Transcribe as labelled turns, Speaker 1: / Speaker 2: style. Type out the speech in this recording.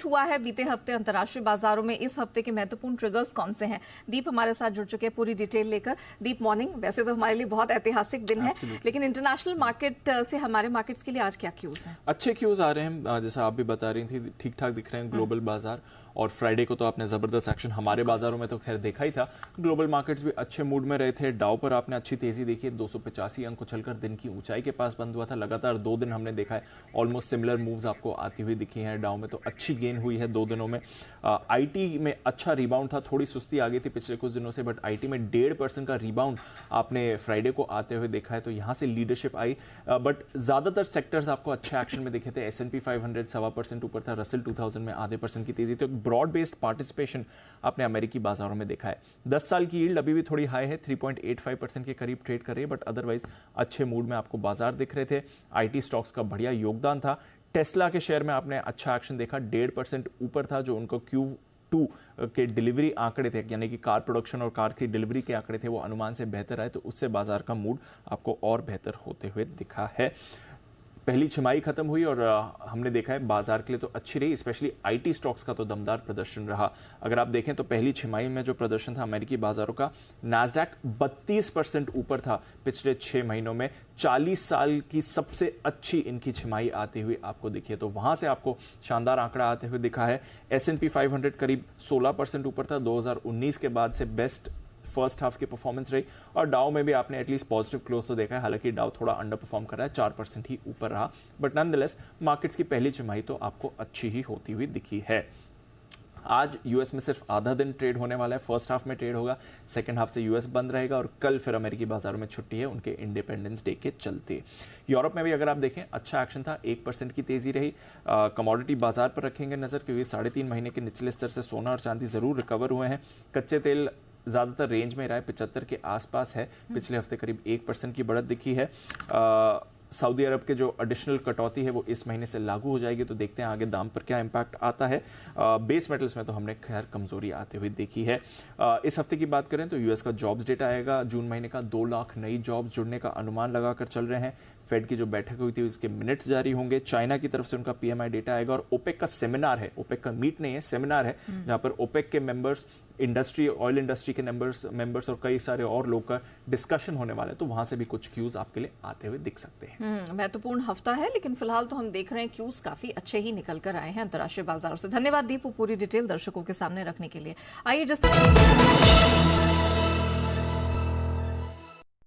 Speaker 1: हुआ है बीते हफ्ते अंतर्राष्ट्रीय बाजारों में, इस हफ्ते के महत्वपूर्ण ट्रिगर्स कौन से हैं? दीप हमारे साथ जुड़ चुके हैं पूरी डिटेल लेकर। दीप, मॉर्निंग। वैसे तो हमारे लिए बहुत ऐतिहासिक दिन है, लेकिन इंटरनेशनल मार्केट से हमारे मार्केट्स के लिए आज क्या क्यूज हैं?
Speaker 2: अच्छे क्यूज आ रहे हैं, जैसा आप भी बता रही थी, ठीक ठाक दिख रहे हैं ग्लोबल बाजार। और फ्राइडे को तो आपने जबरदस्त एक्शन हमारे बाजारों में तो खैर देखा ही था। ग्लोबल मार्केट्स भी अच्छे मूड में रहे थे। डाउ पर आपने अच्छी तेजी देखी, 285 अंक उछलकर दिन की ऊंचाई के पास बंद हुआ था। लगातार 2 दिन हमने देखा है ऑलमोस्ट सिमिलर मूव्स आपको आती हुई दिखी हैं। डाउ में तो अच्छी गेन हुई है 2 दिनों में। आईटी में अच्छा रिबाउंड था, थोड़ी सुस्ती आ गई थी पिछले कुछ दिनों से, बट आईटी में 1.5% का रिबाउंड आपने फ्राइडे को आते हुए देखा है, तो यहां से लीडरशिप आई। बट ज्यादातर सेक्टर्स आपको अच्छे एक्शन में दिखे थे। S&P 500 1.25% ऊपर था, रसल 2000 में 0.5% की तेजी। तो ब्रॉड बेस्ड पार्टिसिपेशन आपने अमेरिकी बाजारों में देखा है। 10 साल की यील्ड अभी भी थोड़ी हाई है, 3.85% के करीब ट्रेड कर रही है, बट अदरवाइज अच्छे मूड में आपको बाजार दिख रहे थे। आईटी स्टॉक्स का बढ़िया योगदान था। टेस्ला के शेयर में आपने अच्छा एक्शन देखा, 1.5% ऊपर था। जो उनको Q2 के डिलीवरी आंकड़े थे, यानी कि कार प्रोडक्शन और कार की डिलीवरी के आंकड़े थे, वो अनुमान से बेहतर आए, तो उससे बाजार का मूड आपको और बेहतर होते हुए दिखा है। पहली छमाही खत्म हुई और हमने देखा है बाजार के लिए तो अच्छी रही, स्पेशली आईटी स्टॉक्स का तो दमदार प्रदर्शन रहा। अगर आप देखें तो पहली छमाही में जो प्रदर्शन था अमेरिकी बाजारों का, नैस्डैक 32% ऊपर था पिछले 6 महीनों में। 40 साल की सबसे अच्छी इनकी छमाही आती हुई आपको दिखी है, तो वहां से आपको शानदार आंकड़ा आते हुए दिखा है। S&P 500 करीब 16% ऊपर था, 2019 के बाद से बेस्ट फर्स्ट हाफ की परफॉर्मेंस रही। और डाउ में भी आपने एटलीस्ट पॉजिटिव क्लोज तो देखा है, हालांकि डाउ थोड़ा अंडर परफॉर्म कर रहा है, 4% ही ऊपर रहा, बट नॉनदलेस मार्केट्स की पहली छमाही तो आपको अच्छी ही होती हुई दिखी है। आज यूएस में सिर्फ आधा दिन ट्रेड होने वाला है, फर्स्ट हाफ में ट्रेड होगा, सेकंड हाफ से यूएस बंद रहेगा और कल फिर अमेरिकी बाजारों में छुट्टी है उनके इंडिपेंडेंस डे के चलते। यूरोप में भी अगर आप देखें अच्छा एक्शन था, 1% की तेजी रही। कमोडिटी बाजार पर रखेंगे नजर, क्योंकि 3.5 महीने के निचले स्तर से सोना और चांदी जरूर रिकवर हुए हैं। कच्चे तेल ज्यादातर रेंज में रहा है, 75 के आसपास है, पिछले हफ्ते करीब 1% की बढ़त दिखी है। सऊदी अरब के जो एडिशनल कटौती है वो इस महीने से लागू हो जाएगी, तो देखते हैं आगे दाम पर क्या इंपैक्ट आता है। बेस मेटल्स में तो हमने खैर कमजोरी आते हुए देखी है। इस हफ्ते की बात करें तो यूएस का जॉब्स डेटा आएगा, जून महीने का 2 लाख नई जॉब्स जुड़ने का अनुमान लगाकर चल रहे हैं। फेड की जो बैठक हुई थी उसके मिनट्स जारी होंगे। चाइना की तरफ से उनका PMI डेटा आएगा और ओपेक का सेमिनार है, ओपेक का मीट नहीं है, सेमिनार है, जहां पर ओपेक के मेंबर्स, इंडस्ट्री, ऑयल इंडस्ट्री के मेंबर्स और कई सारे और लोग का डिस्कशन होने वाला है, तो वहां से भी कुछ क्यूज आपके लिए आते हुए दिख सकते हैं।
Speaker 1: महत्वपूर्ण हफ्ता है, लेकिन फिलहाल तो हम देख रहे हैं क्यूज काफी अच्छे ही निकल कर आए हैं अंतर्राष्ट्रीय बाजारों से। धन्यवाद दीप, पूरी डिटेल दर्शकों के सामने रखने के लिए। आइए